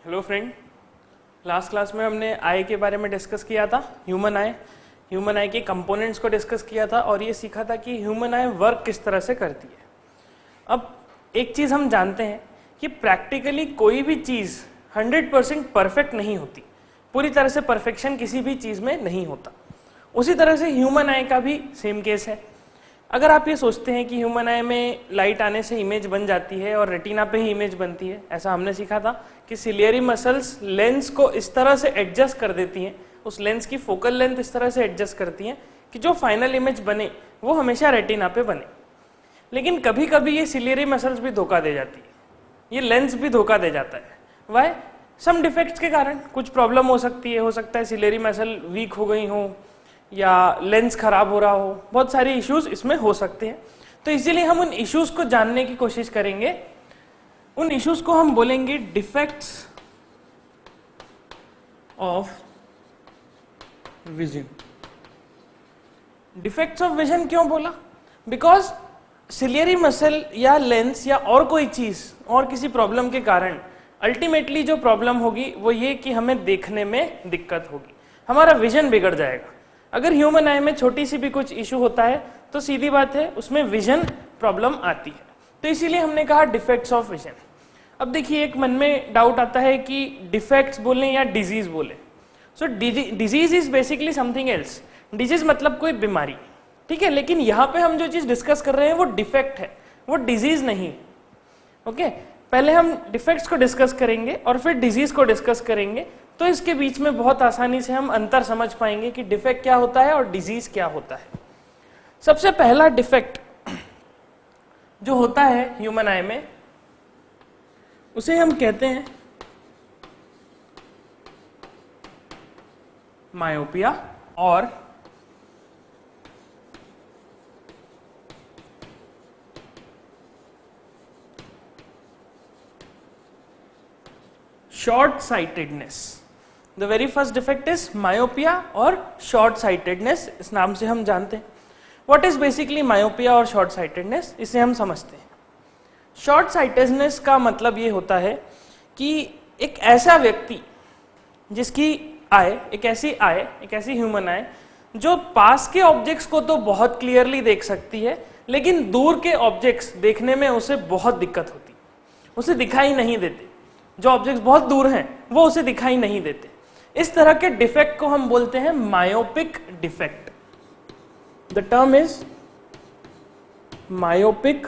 Hello friend, last class में हमने आई के बारे में डिस्कस किया था। ह्यूमन आई के कंपोनेंट्स को डिस्कस किया था और ये सीखा था कि ह्यूमन आई वर्क किस तरह से करती है। अब एक चीज़ हम जानते हैं कि प्रैक्टिकली कोई भी चीज़ 100% परफेक्ट नहीं होती, पूरी तरह से परफेक्शन किसी भी चीज़ में नहीं होता। उसी तरह से ह्यूमन आई का भी सेम केस है। अगर आप ये सोचते हैं कि ह्यूमन आई में लाइट आने से इमेज बन जाती है और रेटिना पे ही इमेज बनती है, ऐसा हमने सीखा था कि सिलियरी मसल्स लेंस को इस तरह से एडजस्ट कर देती हैं, उस लेंस की फोकल लेंथ इस तरह से एडजस्ट करती हैं कि जो फाइनल इमेज बने वो हमेशा रेटिना पे बने। लेकिन कभी कभी ये सिलियरी मसल्स भी धोखा दे जाती है, ये लेंस भी धोखा दे जाता है। वाई? सम डिफेक्ट्स के कारण कुछ प्रॉब्लम हो सकती है, हो सकता है सिलियरी मसल वीक हो गई हो या लेंस खराब हो रहा हो, बहुत सारे इश्यूज इसमें हो सकते हैं। तो इसीलिए हम उन इश्यूज को जानने की कोशिश करेंगे। उन इश्यूज को हम बोलेंगे defects of vision. Defects of vision क्यों बोला? बिकॉज सिलियरी मसल या लेंस या और कोई चीज और किसी प्रॉब्लम के कारण अल्टीमेटली जो प्रॉब्लम होगी वो ये कि हमें देखने में दिक्कत होगी, हमारा विजन बिगड़ जाएगा। अगर ह्यूमन आई में छोटी सी भी कुछ इशू होता है तो सीधी बात है उसमें विजन प्रॉब्लम आती है। तो इसीलिए हमने कहा डिफेक्ट्स ऑफ विजन। अब देखिए, एक मन में डाउट आता है कि डिफेक्ट्स बोलें या डिजीज बोले। So disease is basically something else. Disease मतलब कोई बीमारी, ठीक है, लेकिन यहाँ पे हम जो चीज डिस्कस कर रहे हैं वो डिफेक्ट है, वो डिजीज नहीं है। ओके, पहले हम डिफेक्ट्स को डिस्कस करेंगे और फिर डिजीज को डिस्कस करेंगे, तो इसके बीच में बहुत आसानी से हम अंतर समझ पाएंगे कि डिफेक्ट क्या होता है और डिजीज क्या होता है। सबसे पहला डिफेक्ट जो होता है ह्यूमन आई में उसे हम कहते हैं मायोपिया और short sightedness. The very first defect is myopia और शॉर्ट साइटेडनेस, इस नाम से हम जानते हैं। व्हाट इज बेसिकली मायोपिया और शॉर्ट साइटेडनेस, इसे हम समझते हैं। शॉर्ट साइटेडनेस का मतलब ये होता है कि एक ऐसा व्यक्ति जिसकी एक ऐसी ह्यूमन आई जो पास के ऑब्जेक्ट्स को तो बहुत क्लियरली देख सकती है, लेकिन दूर के ऑब्जेक्ट्स देखने में उसे बहुत दिक्कत होती है, उसे दिखाई नहीं देते। जो ऑब्जेक्ट्स बहुत दूर हैं वो उसे दिखाई नहीं देते। इस तरह के डिफेक्ट को हम बोलते हैं myopic defect. The term is myopic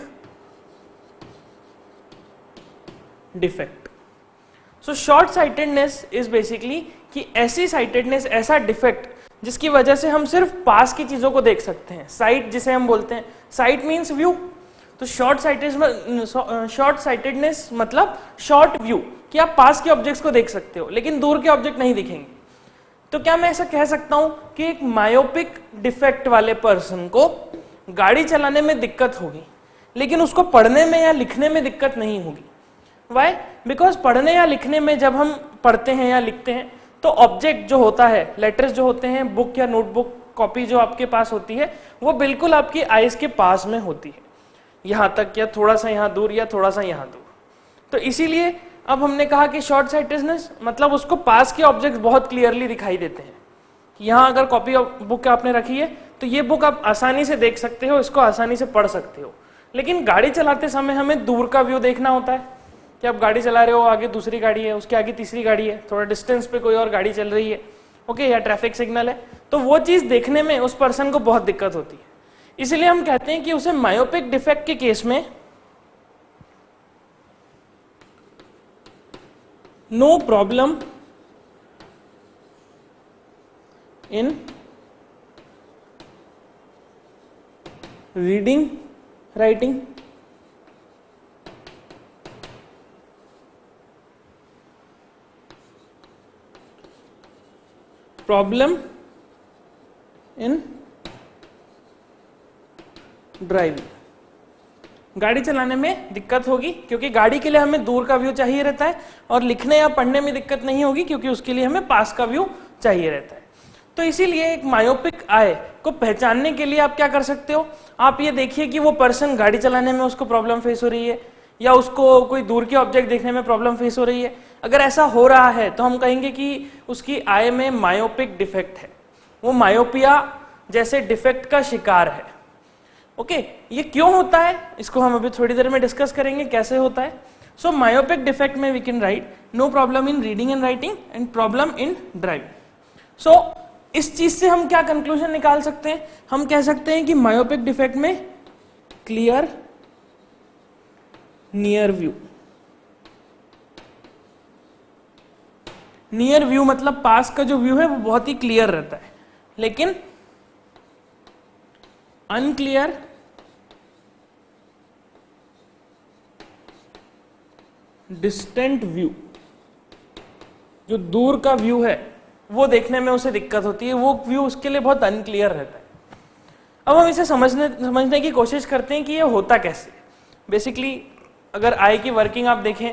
defect. So short sightedness is basically कि ऐसी साइटेडनेस, ऐसा डिफेक्ट जिसकी वजह से हम सिर्फ पास की चीजों को देख सकते हैं। साइट जिसे हम बोलते हैं, साइट मीन्स व्यू। तो शॉर्ट साइटेडनेस मतलब शॉर्ट व्यू, कि आप पास के ऑब्जेक्ट्स को देख सकते हो लेकिन दूर के ऑब्जेक्ट नहीं दिखेंगे। तो क्या मैं ऐसा कह सकता हूं कि एक मायोपिक डिफेक्ट वाले पर्सन को गाड़ी चलाने में दिक्कत होगी लेकिन उसको पढ़ने में या लिखने में दिक्कत नहीं होगी? वाई? बिकॉज पढ़ने या लिखने में जब हम पढ़ते हैं या लिखते हैं तो ऑब्जेक्ट जो होता है, लेटर्स जो होते हैं, बुक या नोटबुक, कॉपी जो आपके पास होती है, वो बिल्कुल आपकी आईज के पास में होती है, यहां तक या थोड़ा सा यहां दूर या थोड़ा सा यहां दूर। तो इसीलिए अब हमने कहा कि शॉर्ट साइटेडनेस मतलब उसको पास के ऑब्जेक्ट्स बहुत क्लियरली दिखाई देते हैं। यहां अगर कॉपी बुक आपने रखी है तो ये बुक आप आसानी से देख सकते हो, इसको आसानी से पढ़ सकते हो। लेकिन गाड़ी चलाते समय हमें दूर का व्यू देखना होता है कि आप गाड़ी चला रहे हो, आगे दूसरी गाड़ी है, उसके आगे तीसरी गाड़ी है, थोड़ा डिस्टेंस पे कोई और गाड़ी चल रही है, ओके, या ट्रैफिक सिग्नल है, तो वो चीज देखने में उस पर्सन को बहुत दिक्कत होती है। इसलिए हम कहते हैं कि उसे मायोपिक डिफेक्ट के केस में no problem in reading writing, problem in driving. गाड़ी चलाने में दिक्कत होगी क्योंकि गाड़ी के लिए हमें दूर का व्यू चाहिए रहता है, और लिखने या पढ़ने में दिक्कत नहीं होगी क्योंकि उसके लिए हमें पास का व्यू चाहिए रहता है। तो इसीलिए एक मायोपिक आई को पहचानने के लिए आप क्या कर सकते हो, आप ये देखिए कि वो पर्सन गाड़ी चलाने में उसको प्रॉब्लम फेस हो रही है, या उसको कोई दूर के ऑब्जेक्ट देखने में प्रॉब्लम फेस हो रही है। अगर ऐसा हो रहा है तो हम कहेंगे कि उसकी आई में मायोपिक डिफेक्ट है, वो मायोपिया जैसे डिफेक्ट का शिकार है। ओके, ये क्यों होता है इसको हम अभी थोड़ी देर में डिस्कस करेंगे कैसे होता है। सो मायोपिक डिफेक्ट में we can write no problem in reading and writing and problem in driving. So इस चीज से हम क्या कंक्लूजन निकाल सकते हैं, हम कह सकते हैं कि मायोपिक डिफेक्ट में clear near view, near view मतलब पास का जो व्यू है वो बहुत ही क्लियर रहता है, लेकिन अनक्लियर डिस्टेंट व्यू, जो दूर का व्यू है वो देखने में उसे दिक्कत होती है, वो व्यू उसके लिए बहुत अनक्लियर रहता है। अब हम इसे समझने की कोशिश करते हैं कि ये होता कैसे। बेसिकली अगर आई की वर्किंग आप देखें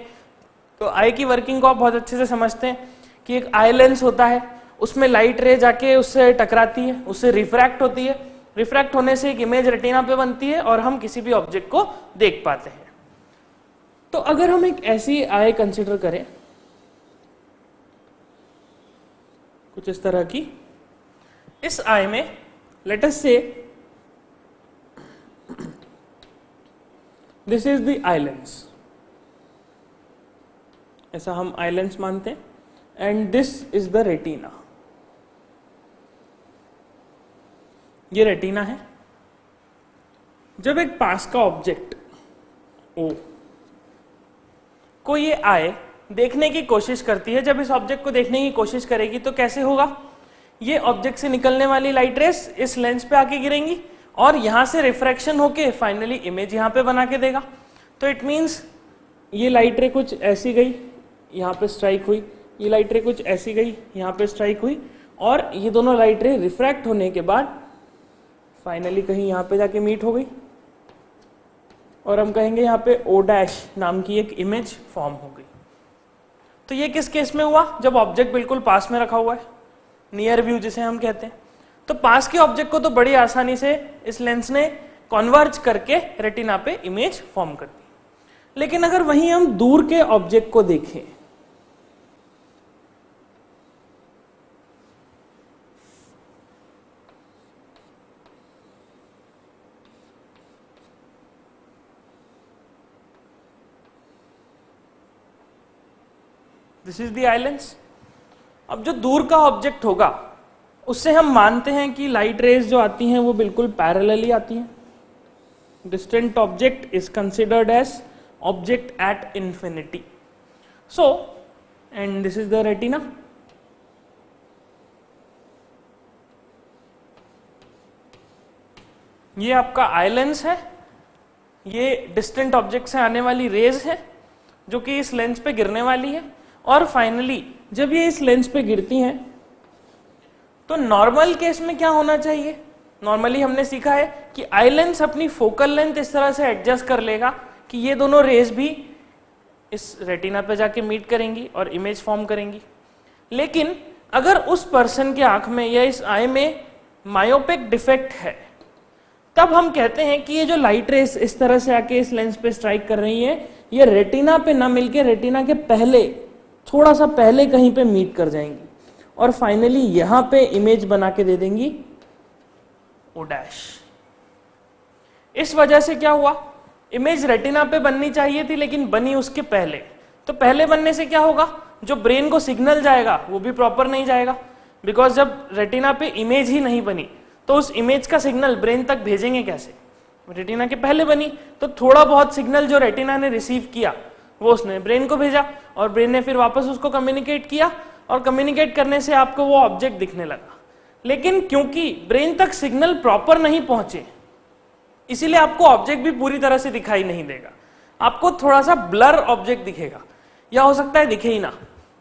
तो आई की वर्किंग को आप बहुत अच्छे से समझते हैं कि एक आई लेंस होता है, उसमें लाइट रे जाके उससे टकराती है, उससे रिफ्रैक्ट होती है, रिफ्रैक्ट होने से एक इमेज रेटिना पे बनती है और हम किसी भी ऑब्जेक्ट को देख पाते हैं। तो अगर हम एक ऐसी आई कंसिडर करें कुछ इस तरह की, इस आई में लेट अस से this is the eye lens, ऐसा हम आई लेंस मानते हैं, and this is the retina, ये रेटिना है। जब एक पास का ऑब्जेक्ट ओ को ये आए देखने की कोशिश करती है, जब इस ऑब्जेक्ट को देखने की कोशिश करेगी तो कैसे होगा, ये ऑब्जेक्ट से निकलने वाली लाइट रेस इस लेंस पे आके गिरेंगी और यहां से रिफ्रैक्शन होके फाइनली इमेज यहां पे बना के देगा। तो इट मींस ये लाइट रे कुछ ऐसी गई, यहां पे स्ट्राइक हुई, ये लाइट रे कुछ ऐसी गई, यहां पे स्ट्राइक हुई, और ये दोनों लाइट रे रिफ्रैक्ट होने के बाद फाइनली कहीं यहां पे जाके मीट हो गई, और हम कहेंगे यहाँ पे ओ डैश नाम की एक इमेज फॉर्म हो गई। तो ये किस केस में हुआ, जब ऑब्जेक्ट बिल्कुल पास में रखा हुआ है, नियर व्यू जिसे हम कहते हैं। तो पास के ऑब्जेक्ट को तो बड़ी आसानी से इस लेंस ने कन्वर्ज करके रेटिना पे इमेज फॉर्म कर दी, लेकिन अगर वहीं हम दूर के ऑब्जेक्ट को देखें, this is the eye lens. अब जो दूर का ऑब्जेक्ट होगा उससे हम मानते हैं कि लाइट रेज जो आती हैं वो बिल्कुल पैरेलली आती हैं। Distant object is considered as object at infinity. So and this is the retina. ये आपका आई लेंस है, ये डिस्टेंट ऑब्जेक्ट से आने वाली रेज है जो कि इस लेंस पे गिरने वाली है, और फाइनली जब ये इस लेंस पे गिरती हैं तो नॉर्मल केस में क्या होना चाहिए, नॉर्मली हमने सीखा है कि आई लेंस अपनी फोकल लेंथ इस तरह से एडजस्ट कर लेगा कि ये दोनों रेज भी इस रेटिना पे जाके मीट करेंगी और इमेज फॉर्म करेंगी। लेकिन अगर उस पर्सन के आंख में या इस आई में मायोपिक डिफेक्ट है, तब हम कहते हैं कि ये जो लाइट रेस इस तरह से आके इस लेंस पे स्ट्राइक कर रही है, ये रेटिना पे ना मिलके रेटिना के पहले, थोड़ा सा पहले कहीं पे मीट कर जाएंगी और फाइनली यहां पे इमेज बना के दे देंगी ओ डैश। इस वजह से क्या हुआ, इमेज रेटिना पे बननी चाहिए थी लेकिन बनी उसके पहले। तो पहले बनने से क्या होगा, जो ब्रेन को सिग्नल जाएगा वो भी प्रॉपर नहीं जाएगा, बिकॉज जब रेटिना पे इमेज ही नहीं बनी तो उस इमेज का सिग्नल ब्रेन तक भेजेंगे कैसे। रेटिना के पहले बनी तो थोड़ा बहुत सिग्नल जो रेटिना ने रिसीव किया वो उसने ब्रेन को भेजा, और ब्रेन ने फिर वापस उसको कम्युनिकेट किया, और कम्युनिकेट करने से आपको वो ऑब्जेक्ट दिखने लगा। लेकिन क्योंकि ब्रेन तक सिग्नल प्रॉपर नहीं पहुंचे, इसीलिए आपको ऑब्जेक्ट भी पूरी तरह से दिखाई नहीं देगा, आपको थोड़ा सा ब्लर ऑब्जेक्ट दिखेगा, या हो सकता है दिखे ही ना,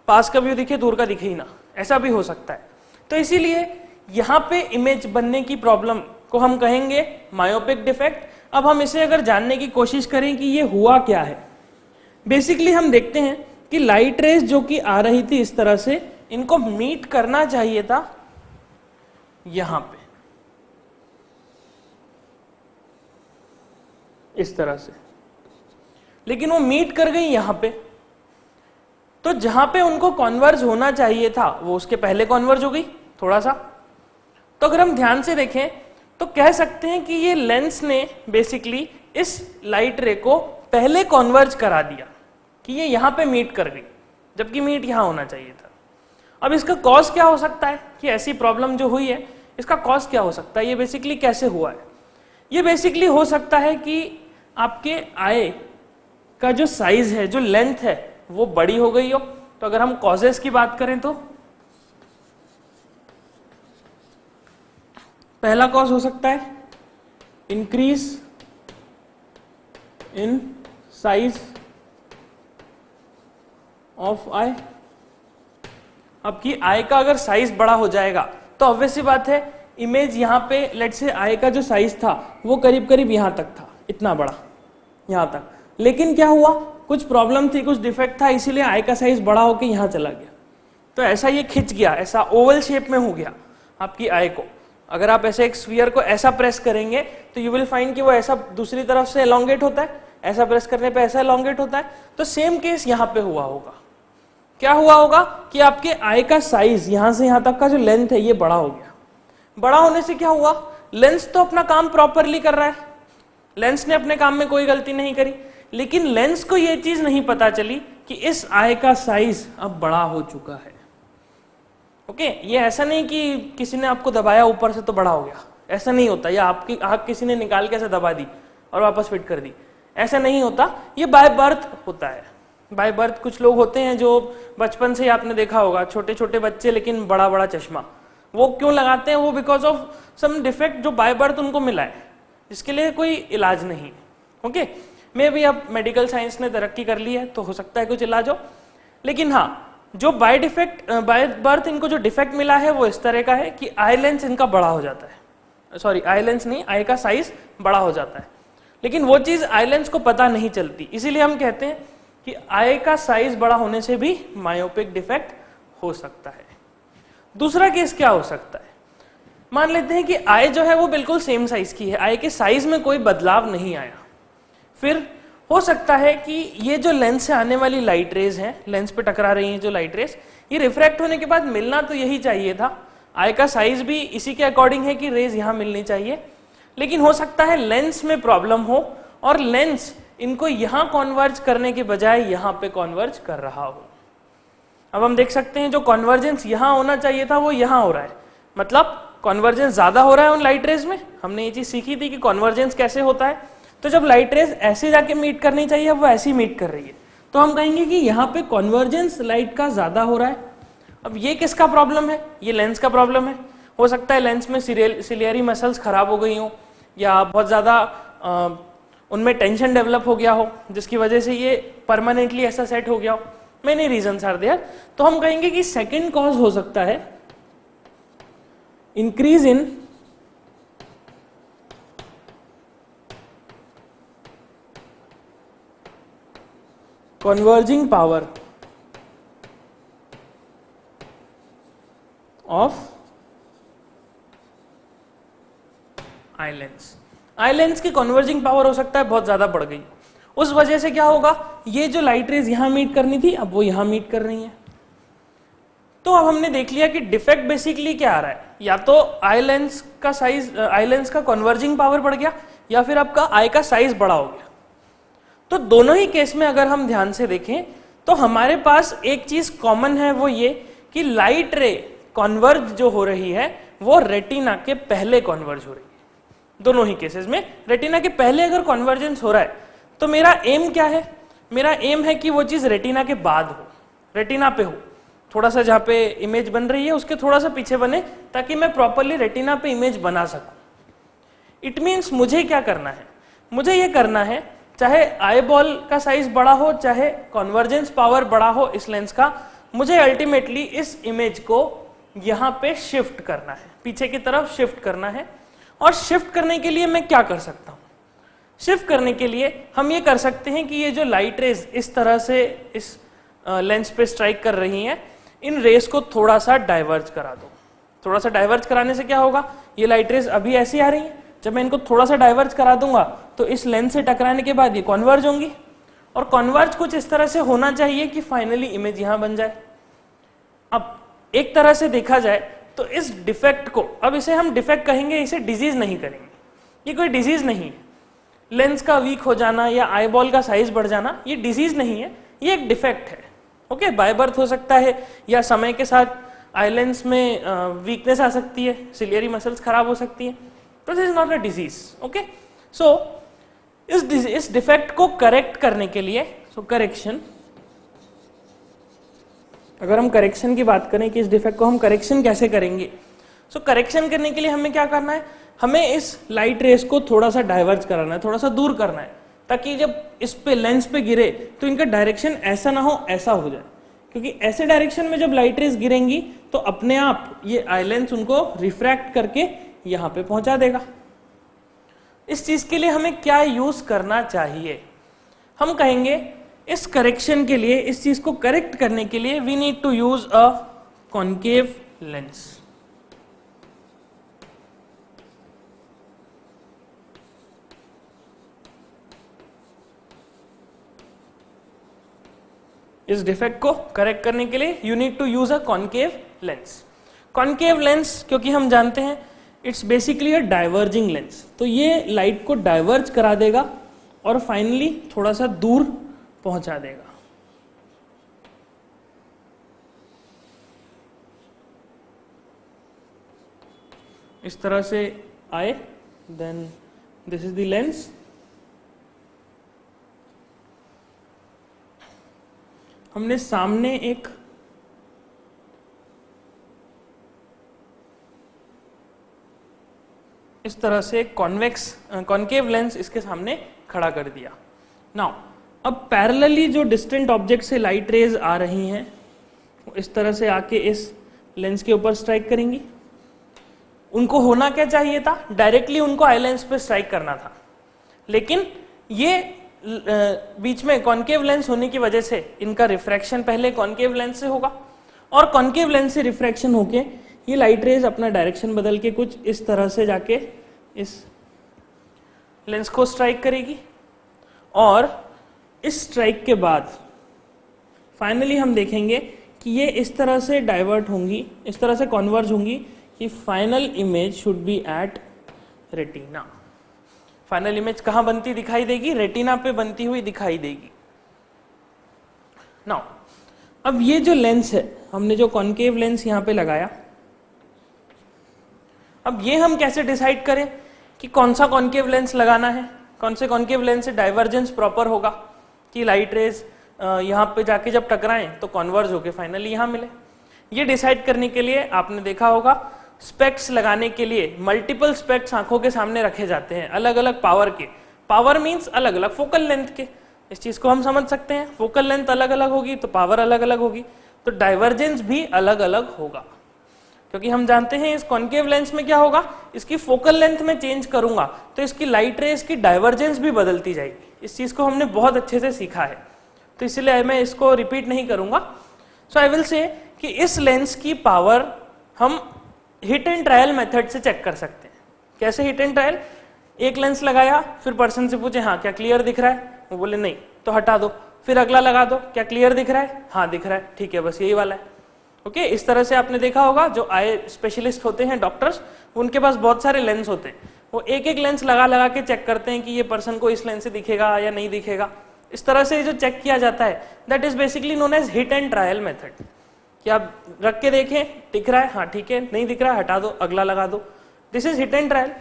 पास का व्यू दिखे दूर का दिखे ही ना, ऐसा भी हो सकता है। तो इसीलिए यहां पे इमेज बनने की प्रॉब्लम को हम कहेंगे मायोपिक डिफेक्ट। अब हम इसे अगर जानने की कोशिश करें कि ये हुआ क्या है, बेसिकली हम देखते हैं कि लाइट रेस जो कि आ रही थी इस तरह से, इनको मीट करना चाहिए था यहां पे इस तरह से, लेकिन वो मीट कर गई यहां पे, तो जहां पे उनको कॉन्वर्ज होना चाहिए था वो उसके पहले कॉन्वर्ज हो गई थोड़ा सा। तो अगर हम ध्यान से देखें तो कह सकते हैं कि ये लेंस ने बेसिकली इस लाइट रे को पहले कॉन्वर्ज करा दिया कि ये यहां पे मीट कर गई, जबकि मीट यहां होना चाहिए था। अब इसका कॉज क्या हो सकता है कि ऐसी प्रॉब्लम जो हुई है, इसका कॉज क्या हो सकता है, ये बेसिकली कैसे हुआ है? ये बेसिकली हो सकता है कि आपके आई का जो साइज है, जो लेंथ है, वो बड़ी हो गई हो। तो अगर हम कॉजेस की बात करें तो पहला कॉज हो सकता है इंक्रीज इन साइज ऑफ आई। आपकी आई का अगर साइज बड़ा हो जाएगा तो ऑब्वियस सी बात है इमेज यहां पे लेट्स से आई का जो साइज था वो करीब करीब यहां तक था, इतना बड़ा यहां तक, लेकिन क्या हुआ, कुछ प्रॉब्लम थी, कुछ डिफेक्ट था, इसीलिए आई का साइज बड़ा होकर यहां चला गया। तो ऐसा ये खिंच गया, ऐसा ओवल शेप में हो गया आपकी आई को। अगर आप ऐसे एक स्फीयर को ऐसा प्रेस करेंगे तो यू विल फाइंड कि वो ऐसा दूसरी तरफ से एलोंगेट होता है, ऐसा प्रेस करने पे ऐसा एलोंगेट होता है। तो सेम केस यहां पे हुआ होगा। क्या हुआ होगा कि आपके आई का साइज यहां से यहां तक का जो लेंथ है ये बड़ा हो गया। बड़ा होने से क्या हुआ, लेंस तो अपना काम प्रॉपरली कर रहा है, लेंस ने अपने काम में कोई गलती नहीं करी, लेकिन लेंस को ये चीज नहीं पता चली कि इस आई का साइज अब बड़ा हो चुका है। ओके, ये ऐसा नहीं कि किसी ने आपको दबाया ऊपर से तो बड़ा हो गया, ऐसा नहीं होता, या आपकी आंख किसी ने निकाल के ऐसे दबा दी और वापस फिट कर दी, ऐसा नहीं होता। ये बाय बर्थ होता है। बाय बर्थ कुछ लोग होते हैं जो बचपन से ही आपने देखा होगा, छोटे छोटे बच्चे लेकिन बड़ा बड़ा चश्मा, वो क्यों लगाते हैं, वो बिकॉज ऑफ सम डिफेक्ट जो बाय बर्थ उनको मिला है, जिसके लिए कोई इलाज नहीं। ओके, मे भी अब मेडिकल साइंस ने तरक्की कर ली है तो हो सकता है कुछ इलाज हो, लेकिन हाँ, जो बाय बर्थ इनको जो डिफेक्ट मिला है वो इस तरह का है कि आई लेंस इनका बड़ा हो जाता है, सॉरी आई लेंस नहीं, आई का साइज बड़ा हो जाता है, लेकिन वो चीज आई लेंस को पता नहीं चलती। इसीलिए हम कहते हैं कि आई का साइज बड़ा होने से भी मायोपिक डिफेक्ट हो सकता है। दूसरा केस क्या हो सकता है, मान लेते हैं कि आई जो है वो बिल्कुल सेम साइज की है, आई के साइज में कोई बदलाव नहीं आया, फिर हो सकता है कि ये जो लेंस से आने वाली लाइट रेज हैं, लेंस पे टकरा रही हैं जो लाइट रेज, ये रिफ्रैक्ट होने के बाद मिलना तो यही चाहिए था, आई का साइज भी इसी के अकॉर्डिंग है कि रेज यहां मिलनी चाहिए, लेकिन हो सकता है लेंस में प्रॉब्लम हो और लेंस इनको यहां कॉन्वर्ज करने के बजाय यहां पे कॉन्वर्ज कर रहा हो। अब हम देख सकते हैं जो कॉन्वर्जेंस यहां होना चाहिए था वो यहां हो रहा है, मतलब कॉन्वर्जेंस ज्यादा हो रहा है उन लाइट रेज में। हमने ये चीज सीखी थी कि कॉन्वर्जेंस कैसे होता है, तो जब लाइट रेज ऐसे जाके मीट करनी चाहिए वो ऐसी मीट कर रही है, तो हम कहेंगे कि यहाँ पे कॉन्वर्जेंस लाइट का ज्यादा हो रहा है। अब ये किसका प्रॉब्लम है, ये लेंस का प्रॉब्लम है। हो सकता है लेंस में सिलियरी मसल्स खराब हो गई हो, या बहुत ज्यादा उनमें टेंशन डेवलप हो गया हो, जिसकी वजह से ये परमानेंटली ऐसा सेट हो गया हो। मेनी रीजंस आर देयर, तो हम कहेंगे कि सेकंड कॉज हो सकता है increase in converging power of eye lens. Eye lens की कन्वर्जिंग पावर हो सकता है बहुत ज्यादा बढ़ गई, उस वजह से क्या होगा, ये जो लाइट रेज यहां मीट करनी थी अब वो यहां मीट कर रही है। तो अब हमने देख लिया कि डिफेक्ट बेसिकली क्या आ रहा है, या तो आई लेंस का साइज, आई लेंस का कन्वर्जिंग पावर बढ़ गया, या फिर आपका आई का साइज बड़ा हो गया। तो दोनों ही केस में अगर हम ध्यान से देखें तो हमारे पास एक चीज कॉमन है, वो ये कि लाइट रे कॉन्वर्ज जो हो रही है वो रेटिना के पहले कॉन्वर्ज हो रही है। दोनों ही केसेस में रेटिना के पहले अगर कॉन्वर्जेंस हो रहा है तो मेरा एम क्या है, मेरा एम है कि वो चीज रेटिना के बाद हो, रेटिना पे हो, थोड़ा सा जहां पे इमेज बन रही है उसके थोड़ा सा पीछे बने, ताकि मैं प्रॉपरली रेटिना पे इमेज बना सकूं। इट मीन्स मुझे क्या करना है, मुझे ये करना है चाहे आई बॉल का साइज बड़ा हो, चाहे कॉन्वर्जेंस पावर बड़ा हो इस लेंस का, मुझे अल्टीमेटली इस इमेज को यहां पे शिफ्ट करना है, पीछे की तरफ शिफ्ट करना है। और शिफ्ट करने के लिए मैं क्या कर सकता हूं, शिफ्ट करने के लिए हम ये कर सकते हैं कि ये जो लाइट रेज इस तरह से इस लेंस पे स्ट्राइक कर रही हैं, इन रेस को थोड़ा सा डाइवर्ज करा दो। थोड़ा सा डाइवर्ज कराने से क्या होगा, ये लाइट रेज अभी ऐसी आ रही है, जब मैं इनको थोड़ा सा डाइवर्ज करा दूंगा तो इस लेंस से टकराने के बाद ये कॉन्वर्ज होंगी, और कॉन्वर्ज कुछ इस तरह से होना चाहिए कि फाइनली इमेज यहां बन जाए। अब एक तरह से देखा जाए तो इस डिफेक्ट को, अब इसे हम डिफेक्ट कहेंगे, इसे डिजीज नहीं करेंगे, ये कोई डिजीज नहीं है। लेंस का वीक हो जाना या आईबॉल का साइज बढ़ जाना ये डिजीज नहीं है, ये एक डिफेक्ट है। ओके, बाय बर्थ हो सकता है या समय के साथ आई लेंस में वीकनेस आ सकती है, सिलियरी मसल्स खराब हो सकती है, तो this is not a disease. Okay, so इस डिफेक्ट को करेक्ट करने के लिए, सो करेक्शन, अगर हम करेक्शन की बात करें कि इस डिफेक्ट को हम करेक्शन कैसे करेंगे, सो करेक्शन करने के लिए हमें क्या करना है, हमें इस लाइट रेस को थोड़ा सा डाइवर्ज कराना है, थोड़ा सा दूर करना है, ताकि जब इस पे लेंस पे गिरे तो इनका डायरेक्शन ऐसा ना हो, ऐसा हो जाए, क्योंकि ऐसे डायरेक्शन में जब लाइट रेस गिरेंगी तो अपने आप ये आई लेंस उनको रिफ्रैक्ट करके यहां पे पहुंचा देगा। इस चीज के लिए हमें क्या यूज करना चाहिए, हम कहेंगे इस करेक्शन के लिए, इस चीज को करेक्ट करने के लिए we need to use a concave lens. इस डिफेक्ट को करेक्ट करने के लिए you need to use a concave lens. Concave lens क्योंकि हम जानते हैं it's basically a diverging lens, तो ये लाइट को डाइवर्ज करा देगा और फाइनली थोड़ा सा दूर पहुंचा देगा। इस तरह से आए, then this is the lens, हमने सामने एक इस तरह से कॉन्केव लेंस इसके सामने खड़ा कर दिया। नाउ अब पैरेलली जो डिस्टेंट ऑब्जेक्ट से लाइट रेज आ रही हैं वो इस तरह से आके इस लेंस के ऊपर स्ट्राइक करेंगी। उनको होना क्या चाहिए था, डायरेक्टली उनको आई लेंस पे स्ट्राइक करना था, लेकिन ये बीच में कॉन्केव लेंस होने की वजह से इनका रिफ्रैक्शन पहले कॉन्केव लेंस से होगा और कॉन्केव लेंस से रिफ्रैक्शन होके ये लाइट रेज अपना डायरेक्शन बदल के कुछ इस तरह से जाके इस लेंस को स्ट्राइक करेगी और इस स्ट्राइक के बाद फाइनली हम देखेंगे कि ये इस तरह से डाइवर्ट होंगी, इस तरह से कन्वर्ज होंगी कि final image should be at retina. Final image कहां बनती दिखाई देगी, रेटिना पे बनती हुई दिखाई देगी। नाउ अब ये जो लेंस है, हमने जो कॉन्केव लेंस यहां पे लगाया, अब ये हम कैसे डिसाइड करें कि कौन सा कॉन्केव लेंस लगाना है, कौन से कॉन्केव लेंस से डाइवर्जेंस प्रॉपर होगा कि लाइट रेज यहाँ पे जाके जब टकराएं तो कॉन्वर्ज होके फाइनली यहाँ मिले। ये डिसाइड करने के लिए आपने देखा होगा स्पेक्ट्स लगाने के लिए मल्टीपल स्पेक्ट्स आंखों के सामने रखे जाते हैं, अलग अलग पावर के। पावर मींस अलग अलग फोकल लेंथ के, इस चीज को हम समझ सकते हैं। फोकल लेंथ अलग अलग होगी तो पावर अलग अलग होगी, तो डाइवर्जेंस भी अलग अलग होगा, क्योंकि हम जानते हैं इस कॉन्केव लेंस में क्या होगा, इसकी फोकल लेंथ में चेंज करूंगा तो इसकी लाइट रेज की डाइवर्जेंस भी बदलती जाएगी। इस चीज को हमने बहुत अच्छे से सीखा है, तो इसलिए मैं इसको रिपीट नहीं करूंगा। सो आई विल से कि इस लेंस की पावर हम हिट एंड ट्रायल मेथड से चेक कर सकते हैं। कैसे हिट एंड ट्रायल, एक लेंस लगाया, फिर पर्सन से पूछे हाँ क्या क्लियर दिख रहा है, वो बोले नहीं तो हटा दो, फिर अगला लगा दो, क्या क्लियर दिख रहा है, हाँ दिख रहा है, ठीक है बस यही वाला है। ओके, इस तरह से आपने देखा होगा जो आई स्पेशलिस्ट होते हैं डॉक्टर्स, उनके पास बहुत सारे लेंस होते हैं, वो एक एक लेंस लगा लगा के चेक करते हैं कि ये पर्सन को इस लेंस से दिखेगा या नहीं दिखेगा। इस तरह से जो चेक किया जाता है that is basically known as hit and trial method, कि आप रख के देखें दिख रहा है, हाँ ठीक है, नहीं दिख रहा है हटा दो, अगला लगा दो, this is hit and trial.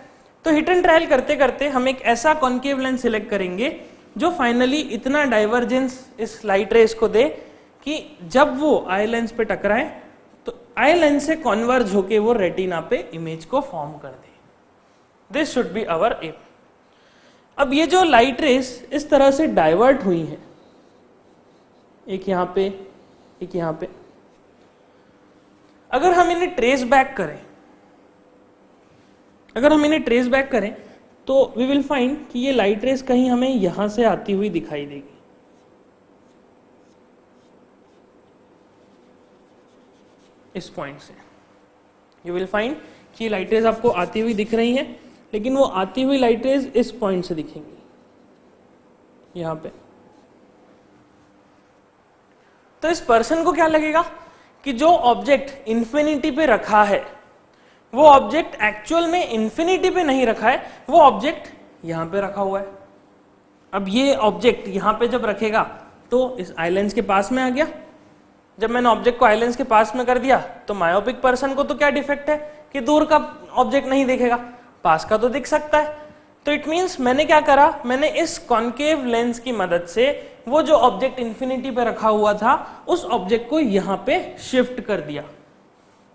तो हिट एंड ट्रायल करते करते हम एक ऐसा कॉन्केव लेंस सिलेक्ट करेंगे जो फाइनली इतना डाइवर्जेंस इस लाइट रेस को दे कि जब वो आई लेंस पे टकराए तो आई लेंस से कन्वर्ज होके वो रेटिना पे इमेज को फॉर्म कर दे। This should be our aim. अब ये जो लाइट रेस इस तरह से डाइवर्ट हुई है, एक यहां पे एक यहां पे, अगर हम इन्हें ट्रेस बैक करें, अगर हम इन्हें ट्रेस बैक करें तो वी विल फाइंड कि ये लाइट रेस कहीं हमें यहां से आती हुई दिखाई देगी। इस पॉइंट से यू विल फाइंड कि लाइट रेस आपको आती हुई दिख रही हैं, लेकिन वो आती हुई लाइट रेस इस पॉइंट से दिखेंगी, यहां पे। तो इस पर्सन को क्या लगेगा कि जो ऑब्जेक्ट इंफिनिटी पे रखा है वो ऑब्जेक्ट एक्चुअल में इंफिनिटी पे नहीं रखा है, वो ऑब्जेक्ट यहां पे रखा हुआ है। अब ये ऑब्जेक्ट यहां पे जब रखेगा तो इस आइलैंड के पास में आ गया। जब मैंने ऑब्जेक्ट को आइलैंड के पास में कर दिया तो मायोपिक पर्सन को तो क्या डिफेक्ट है कि दूर का ऑब्जेक्ट नहीं दिखेगा, पास का तो दिख सकता है। तो इट मींस मैंने क्या करा, मैंने इस कॉन्केव लेंस की मदद से वो जो ऑब्जेक्ट इंफिनिटी पे रखा हुआ था उस ऑब्जेक्ट को यहां पे शिफ्ट कर दिया,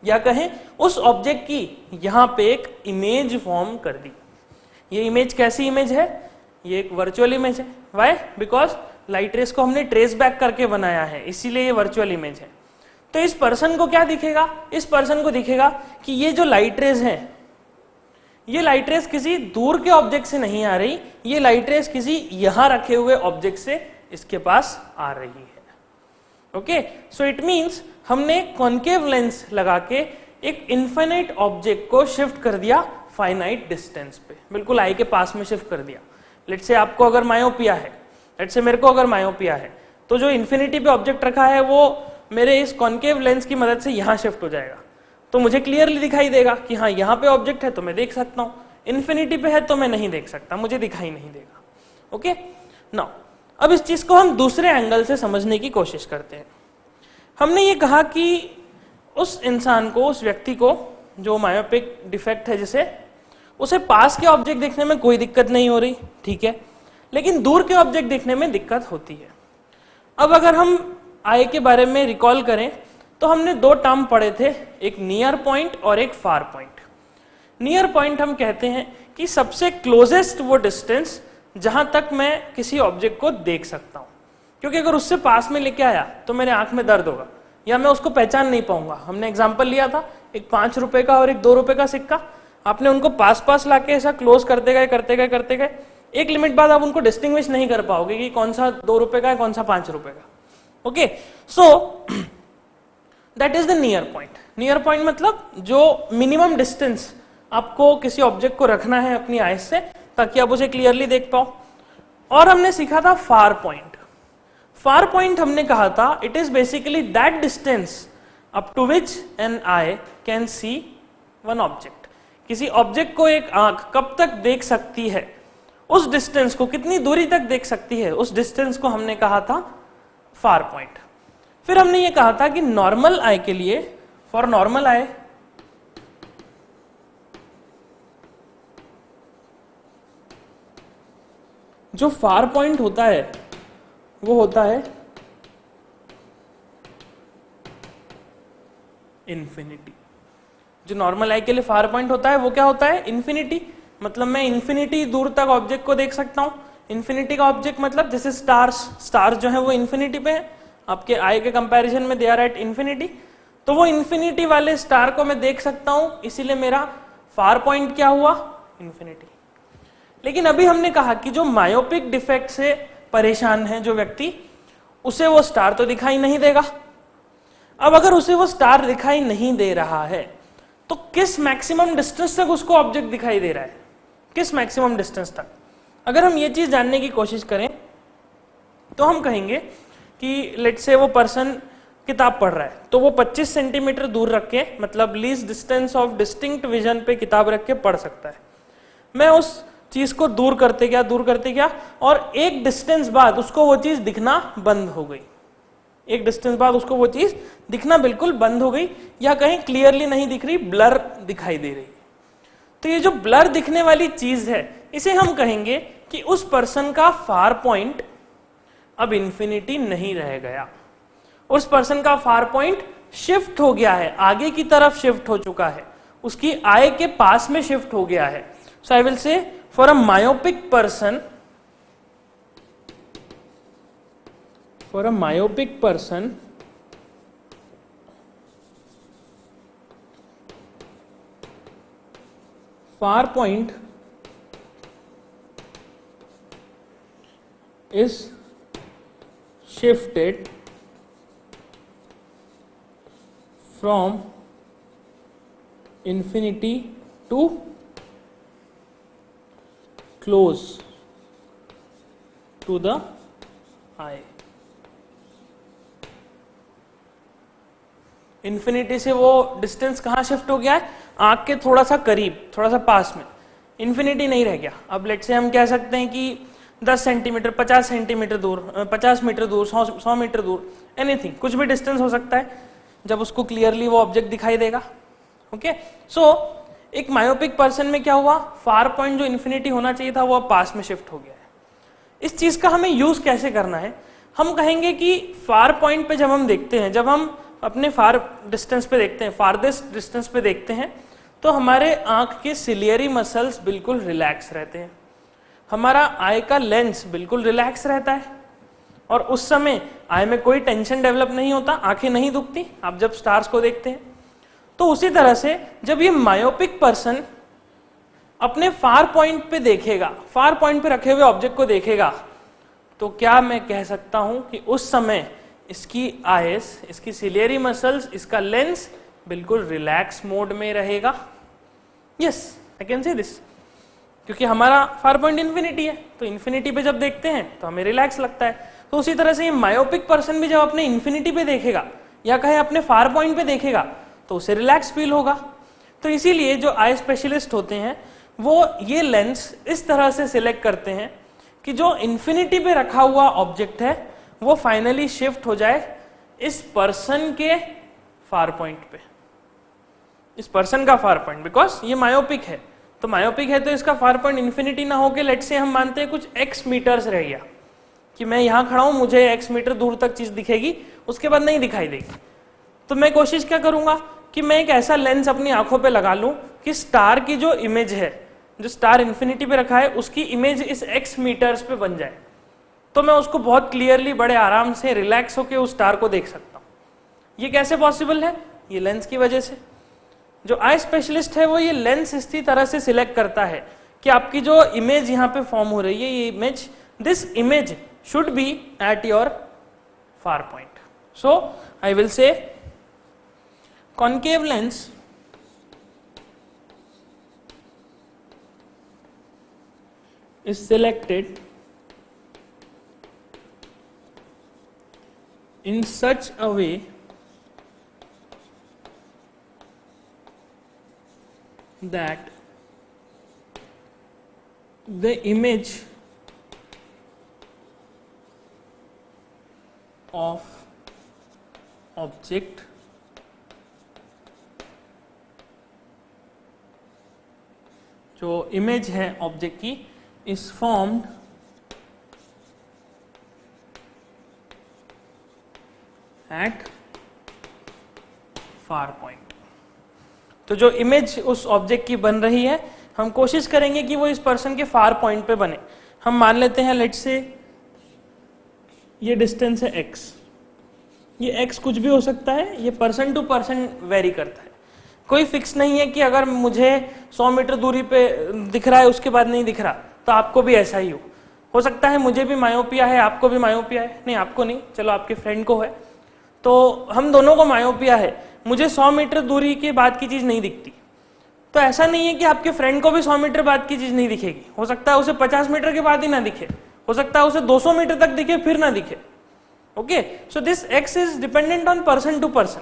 या कहें उस ऑब्जेक्ट की यहां पे एक इमेज फॉर्म कर दी। ये इमेज कैसी इमेज है, ये एक वर्चुअल इमेज है। व्हाई? बिकॉज लाइट रेस को हमने ट्रेस बैक करके बनाया है, इसीलिए ये वर्चुअल इमेज है। तो इस पर्सन को क्या दिखेगा, इस पर्सन को दिखेगा कि ये जो लाइट रेस है, ये लाइट रेस किसी दूर के ऑब्जेक्ट से नहीं आ रही, ये लाइट रेस किसी यहां रखे हुए ऑब्जेक्ट से इसके पास आ रही है। ओके, सो इट मींस हमने कॉन्केव लेंस लगा के एक इनफाइनाइट ऑब्जेक्ट को शिफ्ट कर दिया फाइनाइट डिस्टेंस पे, बिल्कुल आई के पास में शिफ्ट कर दिया। लेट्स से आपको अगर मायोपिया है, लेट्स से मेरे को अगर मायोपिया है, तो जो इन्फिनिटी पे ऑब्जेक्ट रखा है वो मेरे इस कॉन्केव लेंस की मदद से यहां शिफ्ट हो जाएगा, तो मुझे क्लियरली दिखाई देगा कि हाँ यहां पे ऑब्जेक्ट है तो मैं देख सकता हूं, इन्फिनिटी पे है तो मैं नहीं देख सकता, मुझे दिखाई नहीं देगा। ओके, नाउ अब इस चीज को हम दूसरे एंगल से समझने की कोशिश करते हैं। हमने ये कहा कि उस इंसान को, उस व्यक्ति को जो मायोपिक डिफेक्ट है जिसे, उसे पास के ऑब्जेक्ट देखने में कोई दिक्कत नहीं हो रही, ठीक है, लेकिन दूर के ऑब्जेक्ट देखने में दिक्कत होती है। अब अगर हम आई के बारे में रिकॉल करें तो हमने दो टर्म पढ़े थे, एक नियर पॉइंट और एक फार पॉइंट। नियर पॉइंट हम कहते हैं कि सबसे क्लोजेस्ट वो डिस्टेंस जहां तक मैं किसी ऑब्जेक्ट को देख सकता हूं, क्योंकि अगर उससे पास में लेके आया तो मेरे आंख में दर्द होगा या मैं उसको पहचान नहीं पाऊंगा। हमने एग्जाम्पल लिया था एक 5 रुपए का और एक 2 रुपए का सिक्का, आपने उनको पास पास लाके ऐसा क्लोज करते गए करते गए करते गए, एक लिमिट बाद आप उनको डिस्टिंग्विश नहीं कर पाओगे कि कौन सा 2 रुपए का है कौन सा 5 रुपए का। Okay, so that is the near point. Near point मतलब जो मिनिमम डिस्टेंस आपको किसी ऑब्जेक्ट को रखना है अपनी आई से ताकि आप उसे क्लियरली देख पाओ। और हमने सीखा था फार पॉइंट। फार पॉइंट हमने कहा था it is basically that distance up to which an eye can see one object. किसी ऑब्जेक्ट को एक आंख कब तक देख सकती है, उस डिस्टेंस को, कितनी दूरी तक देख सकती है, उस डिस्टेंस को हमने कहा था फार पॉइंट। फिर हमने ये कहा था कि नॉर्मल आई के लिए, फॉर नॉर्मल आई जो फार पॉइंट होता है वो होता है इंफिनिटी। जो नॉर्मल आई के लिए फार पॉइंट होता है वो क्या होता है, इंफिनिटी। मतलब मैं इंफिनिटी दूर तक ऑब्जेक्ट को देख सकता हूं। इंफिनिटी का ऑब्जेक्ट मतलब जैसे स्टार्स, स्टार्स जो है वो इंफिनिटी पे है, आपके आई के कंपैरिजन में दे आर एट इंफिनिटी, तो वो इंफिनिटी वाले स्टार को मैं देख सकता हूं, इसीलिए मेरा फार पॉइंट क्या हुआ, इंफिनिटी। लेकिन अभी हमने कहा कि जो मायोपिक डिफेक्ट से परेशान है जो व्यक्ति, उसे वो स्टार तो दिखाई नहीं देगा। अब अगर उसे वो स्टार दिखाई नहीं दे रहा है तो किस मैक्सिमम डिस्टेंस तक उसको ऑब्जेक्ट दिखाई दे रहा है, किस मैक्सिमम डिस्टेंस तक। अगर हम ये चीज जानने की कोशिश करें तो हम कहेंगे कि लेट्स से वो पर्सन किताब पढ़ रहा है तो वो 25 सेंटीमीटर दूर रख के, मतलब least distance of distinct vision पे किताब रख के पढ़ सकता है। मैं उस चीज को दूर करते गया और एक डिस्टेंस बाद उसको वो चीज दिखना बंद हो गई। एक डिस्टेंस बाद उसको वो चीज दिखना बिल्कुल बंद हो गई, या कहीं क्लियरली नहीं दिख रही, ब्लर दिखाई दे रही। तो ये जो ब्लर दिखने वाली चीज है इसे हम कहेंगे कि उस पर्सन का फार पॉइंट अब इंफिनिटी नहीं रह गया। उस पर्सन का फार पॉइंट शिफ्ट हो गया है, आगे की तरफ शिफ्ट हो चुका है, उसकी आई के पास में शिफ्ट हो गया है। So I will say for a myopic person, for a myopic person, far point is shifted from infinity to close to the eye. Infinity से वो डिस्टेंस कहाँ शिफ्ट हो गया है, आंख के थोड़ा सा करीब, थोड़ा सा पास में, इन्फिनिटी नहीं रह गया। अब लेट से हम कह सकते हैं कि 10 सेंटीमीटर, 50 सेंटीमीटर दूर, 50 मीटर दूर, 100 मीटर दूर, एनीथिंग, कुछ भी डिस्टेंस हो सकता है जब उसको क्लियरली वो ऑब्जेक्ट दिखाई देगा। ओके, सो एक मायोपिक पर्सन में क्या हुआ, फार पॉइंट जो इन्फिनिटी होना चाहिए था वो अब पास में शिफ्ट हो गया है। इस चीज का हमें यूज कैसे करना है, हम कहेंगे कि फार पॉइंट पे जब हम देखते हैं, जब हम अपने फार डिस्टेंस पे देखते हैं, फारदेस्ट डिस्टेंस पे देखते हैं, तो हमारे आंख के सिलियरी मसल्स बिल्कुल रिलैक्स रहते हैं, हमारा आई का लेंस बिल्कुल रिलैक्स रहता है, और उस समय आई में कोई टेंशन डेवलप नहीं होता, आंखें नहीं दुखती आप जब स्टार्स को देखते हैं। तो उसी तरह से जब ये मायोपिक पर्सन अपने फार पॉइंट पे देखेगा, फार पॉइंट पे रखे हुए ऑब्जेक्ट को देखेगा, तो क्या मैं कह सकता हूं कि उस समय इसकी आईज, इसकी सिलियरी मसल्स, इसका लेंस बिल्कुल रिलैक्स मोड में रहेगा। Yes, I can say this, क्योंकि हमारा फार पॉइंट इन्फिनिटी है, तो इन्फिनिटी पे जब देखते हैं तो हमें रिलैक्स लगता है। तो उसी तरह से ये मायोपिक पर्सन भी जब अपने इन्फिनिटी पे देखेगा या कहे अपने फार पॉइंट पे देखेगा तो उसे रिलैक्स फील होगा। तो इसीलिए जो आई स्पेशलिस्ट होते हैं वो ये लेंस इस तरह से सिलेक्ट करते हैं कि जो इन्फिनिटी पे रखा हुआ ऑब्जेक्ट है वो फाइनली शिफ्ट हो जाए इस पर्सन के फार पॉइंट पे, इस पर्सन का फार पॉइंट, बिकॉज ये मायोपिक है। तो मायोपिक है तो इसका फार पॉइंट इन्फिनिटी ना होके लेट से हम मानते हैं कुछ x मीटर्स रह गया, कि मैं यहां खड़ा हूं, मुझे x मीटर दूर तक चीज दिखेगी, उसके बाद नहीं दिखाई देगी। तो मैं कोशिश क्या करूंगा कि मैं एक ऐसा लेंस अपनी आंखों पे लगा लूं कि स्टार की जो इमेज है, जो स्टार इन्फिनिटी पे रखा है, उसकी इमेज इस x मीटर्स पे बन जाए, तो मैं उसको बहुत क्लियरली, बड़े आराम से, रिलैक्स होकर उस स्टार को देख सकता हूं। ये कैसे पॉसिबल है, ये लेंस की वजह से। जो आई स्पेशलिस्ट है वो ये लेंस इसी तरह से सिलेक्ट करता है कि आपकी जो इमेज यहाँ पे फॉर्म हो रही है, ये image, this image should be at your far point. So I will से concave lens is selected in such a way that the image of object जो इमेज है ऑब्जेक्ट की is formed at far point. तो जो image उस object की बन रही है, हम कोशिश करेंगे कि वो इस पर्सन के फार पॉइंट पे बने। हम मान लेते हैं लेट से ये डिस्टेंस है x, ये x कुछ भी हो सकता है, ये पर्सन टू पर्सन वेरी करता है, कोई फिक्स नहीं है कि अगर मुझे 100 मीटर दूरी पे दिख रहा है उसके बाद नहीं दिख रहा तो आपको भी ऐसा ही हो सकता है मुझे भी मायोपिया है, आपको भी मायोपिया है, नहीं आपको नहीं, चलो आपके फ्रेंड को है, तो हम दोनों को मायोपिया है, मुझे 100 मीटर दूरी के बाद की चीज नहीं दिखती, तो ऐसा नहीं है कि आपके फ्रेंड को भी 100 मीटर बाद की चीज नहीं दिखेगी, हो सकता है उसे 50 मीटर के बाद ही ना दिखे, हो सकता है उसे 200 मीटर तक दिखे फिर ना दिखे। Okay, so this X is dependent on person to person.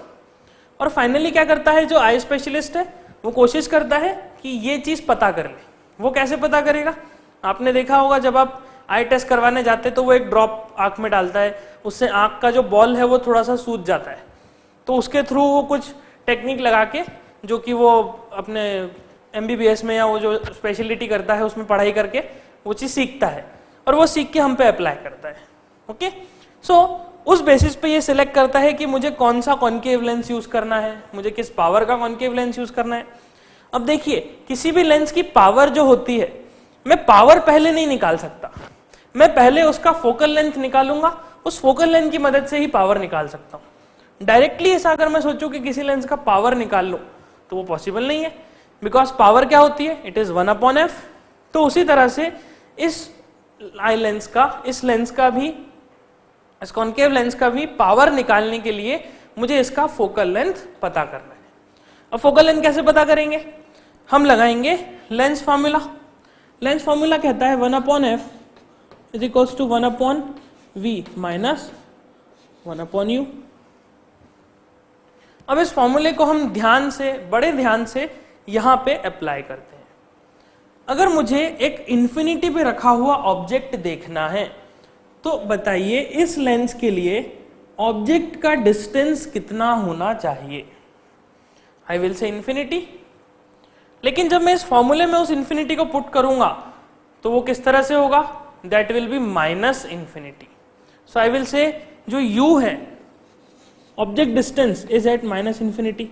और फाइनली क्या करता है जो आई स्पेशलिस्ट है, वो कोशिश करता है कि ये चीज पता कर ले। वो कैसे पता करेगा, आपने देखा होगा जब आप आई टेस्ट करवाने जाते तो वो एक ड्रॉप आंख में डालता है, उससे आंख का जो बॉल है वो थोड़ा सा सूज जाता है, तो उसके थ्रू वो कुछ टेक्निक लगा के, जो कि वो अपने MBBS में या वो जो स्पेशलिटी करता है उसमें पढ़ाई करके वो चीज सीखता है, और वो सीख के हम पे अप्लाई करता है। ओके, सो उस बेसिस पे ये सिलेक्ट करता है कि मुझे कौन सा कॉन्केव लेंस यूज करना है, मुझे किस पावर का कॉन्केव लेंस यूज करना है। अब देखिए, किसी भी लेंस की पावर जो होती है, मैं पावर पहले नहीं निकाल सकता, मैं पहले उसका फोकल लेंथ निकालूंगा, उस फोकल लेंथ की मदद से ही पावर निकाल सकता हूं। डायरेक्टली ऐसा अगर मैं सोचूं कि किसी लेंस का पावर निकाल लूं तो वो पॉसिबल नहीं है, बिकॉज पावर क्या होती है, इट इज 1/f। तो उसी तरह से इस आई लेंस का, इस लेंस का भी, इस कॉन्केव लेंस का भी पावर निकालने के लिए मुझे इसका फोकल लेंथ पता करना है। अब फोकल लेंथ कैसे पता करेंगे, हम लगाएंगे लेंस फॉर्मूला। लेंस फॉर्मूला कहता है 1/f is equals to 1/v minus 1/u। अब इस फॉर्मूले को हम ध्यान से, बड़े ध्यान से यहां पे अप्लाई करते हैं। अगर मुझे एक इंफिनिटी पे रखा हुआ ऑब्जेक्ट देखना है तो बताइए इस लेंस के लिए ऑब्जेक्ट का डिस्टेंस कितना होना चाहिए? आई विल से इंफिनिटी। लेकिन जब मैं इस फॉर्मूले में उस इंफिनिटी को पुट करूंगा तो वो किस तरह से होगा? That will be minus infinity. So I will say जो u है, object distance is at minus infinity,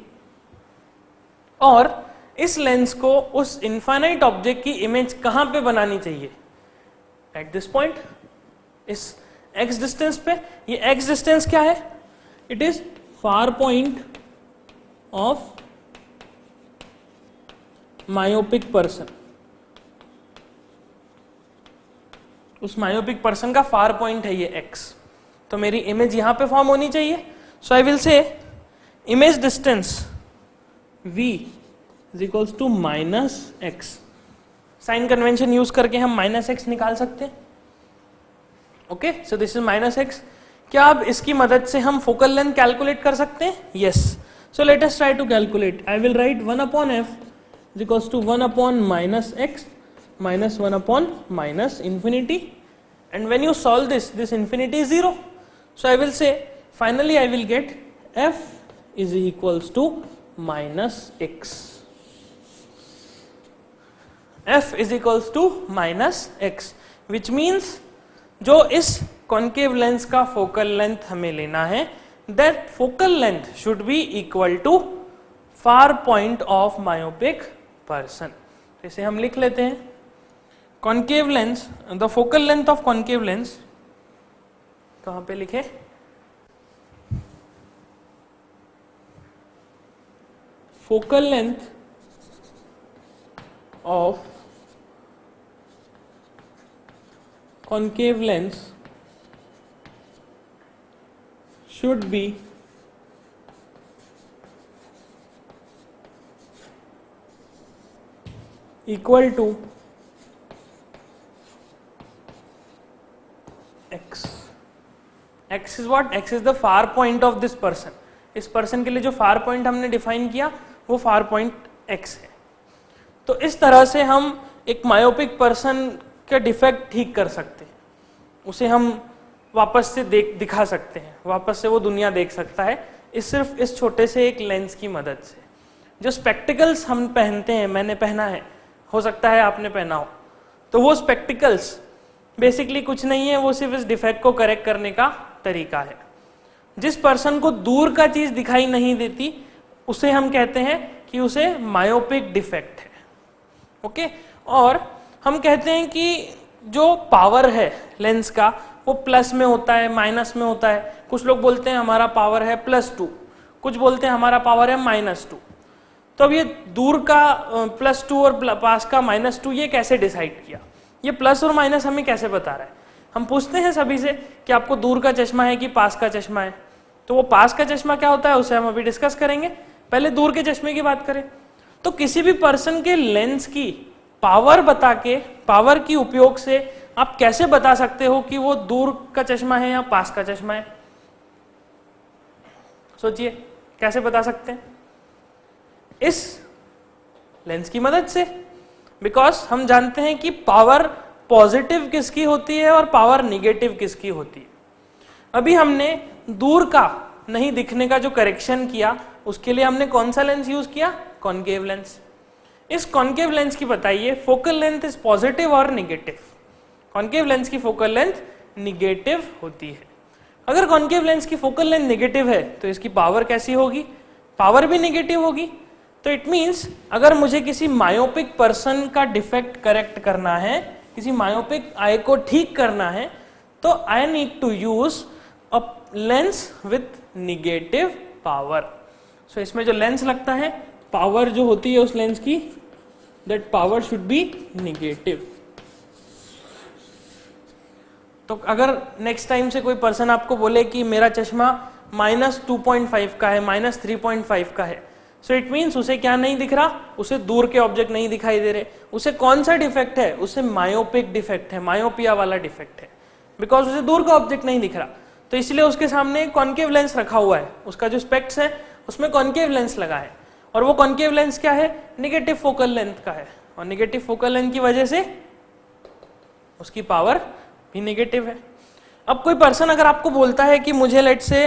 और इस लेंस को उस इनफाइनाइट ऑब्जेक्ट की इमेज कहां पे बनानी चाहिए? एट दिस पॉइंट, इस x डिस्टेंस पे। ये x डिस्टेंस क्या है? It is far point of myopic person. उस मायोपिक पर्सन का फार पॉइंट है ये x। तो मेरी इमेज यहां पे फॉर्म होनी चाहिए। So I will say image distance v is equals to minus X. Sign convention use करके हम माइनस एक्स निकाल सकते हैं। Okay, so this is minus X. क्या अब इसकी मदद से हम फोकल लेंथ कैलकुलेट कर सकते हैं? Yes. So let us try to calculate. I will write 1 upon F is equals to 1 upon minus X minus 1 upon minus infinity, and when you solve this infinity is 0. So I will say finally I will get f is equals to minus x. f is equals to minus x, which means जो इस concave lens का focal length हमें लेना है, that focal length should be equal to far point of myopic person. तो इसे हम लिख लेते हैं concave lens, the focal length of concave lens, कहां पे लिखे? focal length of concave lens should be equal to x. x is what? x is the far point of this person. इस पर्सन के लिए जो फार पॉइंट हमने define किया वो फार पॉइंट x है। तो इस तरह से हम एक मायोपिक पर्सन का डिफेक्ट ठीक कर सकते हैं, उसे हम वापस से दिखा सकते हैं, वापस से वो दुनिया देख सकता है सिर्फ इस छोटे से एक लेंस की मदद से। जो स्पेक्टिकल्स हम पहनते हैं, मैंने पहना है, हो सकता है आपने पहना हो, तो वो स्पेक्टिकल्स बेसिकली कुछ नहीं है, वो सिर्फ इस डिफेक्ट को करेक्ट करने का तरीका है। जिस पर्सन को दूर का चीज दिखाई नहीं देती उसे हम कहते हैं कि उसे मायोपिक डिफेक्ट है। ओके, और हम कहते हैं कि जो पावर है लेंस का वो प्लस में होता है, माइनस में होता है। कुछ लोग बोलते हैं हमारा पावर है +2, कुछ बोलते हैं हमारा पावर है -2। तो अब ये दूर का +2 और पास का -2 ये कैसे डिसाइड किया? ये प्लस और माइनस हमें कैसे बता रहा है? हम पूछते हैं सभी से कि आपको दूर का चश्मा है कि पास का चश्मा है, तो वो पास का चश्मा क्या होता है उसे हम अभी डिस्कस करेंगे। पहले दूर के चश्मे की बात करें तो किसी भी पर्सन के लेंस की पावर बता के, पावर की उपयोग से आप कैसे बता सकते हो कि वो दूर का चश्मा है या पास का चश्मा है? सोचिए कैसे बता सकते हैं? इस लेंस की मदद से, बिकॉज हम जानते हैं कि पावर पॉजिटिव किसकी होती है और पावर निगेटिव किसकी होती है। अभी हमने दूर का नहीं दिखने का जो करेक्शन किया उसके लिए हमने कौन सा लेंस यूज किया? Concave lens. इस कॉन्केव लेंस की बताइए फोकल लेंथ इज पॉजिटिव और निगेटिव? कॉन्केव लेंस की फोकल लेंथ निगेटिव होती है। अगर कॉन्केव लेंस की फोकल लेंथ निगेटिव है तो इसकी पावर कैसी होगी? पावर भी निगेटिव होगी। तो इट मीन्स अगर मुझे किसी मायोपिक पर्सन का डिफेक्ट करेक्ट करना है, किसी मायोपिक आई को ठीक करना है, तो I need to use a lens with negative power. So इसमें जो लेंस लगता है, पावर जो होती है उस लेंस की, that power should be negative. तो अगर नेक्स्ट टाइम से कोई पर्सन आपको बोले कि मेरा चश्मा -2.5 का है, -3.5 का है, सो इट मीन्स उसे क्या नहीं दिख रहा? उसे दूर के ऑब्जेक्ट नहीं दिखाई दे रहे। उसे कौन सा डिफेक्ट है? उसे मायोपिक डिफेक्ट है, मायोपिया वाला डिफेक्ट है, बिकॉज उसे दूर का ऑब्जेक्ट नहीं दिख रहा। तो इसलिए उसके सामने कॉन्केव लेंस रखा हुआ है, उसका जो स्पेक्ट्स है उसमें कॉन्केव लेंस लगा है, और वो कॉन्केव लेंस क्या है, निगेटिव फोकल लेंथ का है, और निगेटिव फोकल लेंथ की वजह से उसकी पावर भी निगेटिव है। अब कोई पर्सन अगर आपको बोलता है कि मुझे लेट से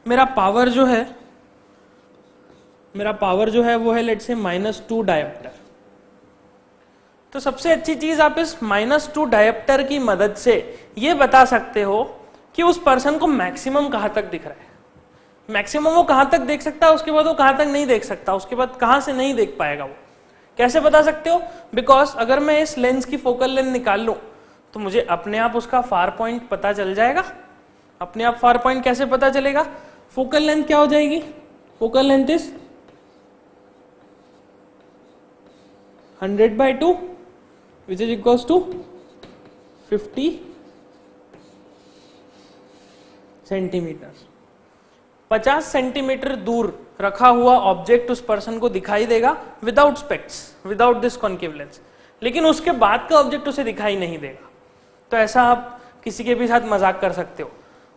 मेरा पावर जो है वो है लेट से -2 डायोप्टर, तो सबसे अच्छी चीज आप इस -2 डायोप्टर की मदद से ये बता सकते हो कि उस पर्सन को मैक्सिमम कहां तक दिख रहा है। मैक्सिमम वो कहां तक देख सकता है, उसके बाद वो कहां तक नहीं देख सकता, उसके बाद कहां से नहीं देख पाएगा। वो कैसे बता सकते हो, बिकॉज अगर मैं इस लेंस की फोकल लेंथ निकाल लूं तो मुझे अपने आप उसका फार पॉइंट पता चल जाएगा। अपने आप फार पॉइंट कैसे पता चलेगा, फोकल लेंथ क्या हो जाएगी, focal length is 100/2 which is equals to 50 centimetre. 50 centimetre दूर रखा हुआ ऑब्जेक्ट उस पर्सन को दिखाई देगा without स्पेक्ट्स, without this concave lens, लेकिन उसके बाद का ऑब्जेक्ट उसे दिखाई नहीं देगा। तो ऐसा आप किसी के भी साथ मजाक कर सकते हो,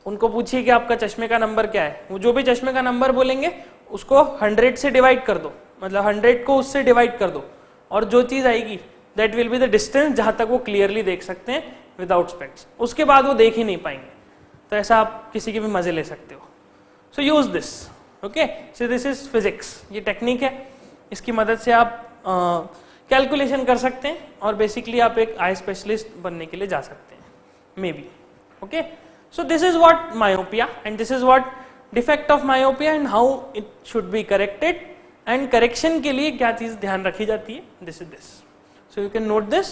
उनको पूछिए कि आपका चश्मे का नंबर क्या है, वो जो भी चश्मे का नंबर बोलेंगे उसको 100 से डिवाइड कर दो, मतलब 100 को उससे डिवाइड कर दो, और जो चीज आएगी that will be the distance जहां तक वो क्लियरली देख सकते हैं विदाउट स्पेक्ट्स, उसके बाद वो देख ही नहीं पाएंगे। तो ऐसा आप किसी के भी मजे ले सकते हो। So use this, okay, so this is physics, ये टेक्निक है, इसकी मदद से आप कैलकुलेशन कर सकते हैं और बेसिकली आप एक आई स्पेशलिस्ट बनने के लिए जा सकते हैं, may be. Okay, so this is what myopia and this is what defect of myopia and how it should be corrected, and correction के लिए क्या चीज ध्यान रखी जाती है, this is this. So you can note this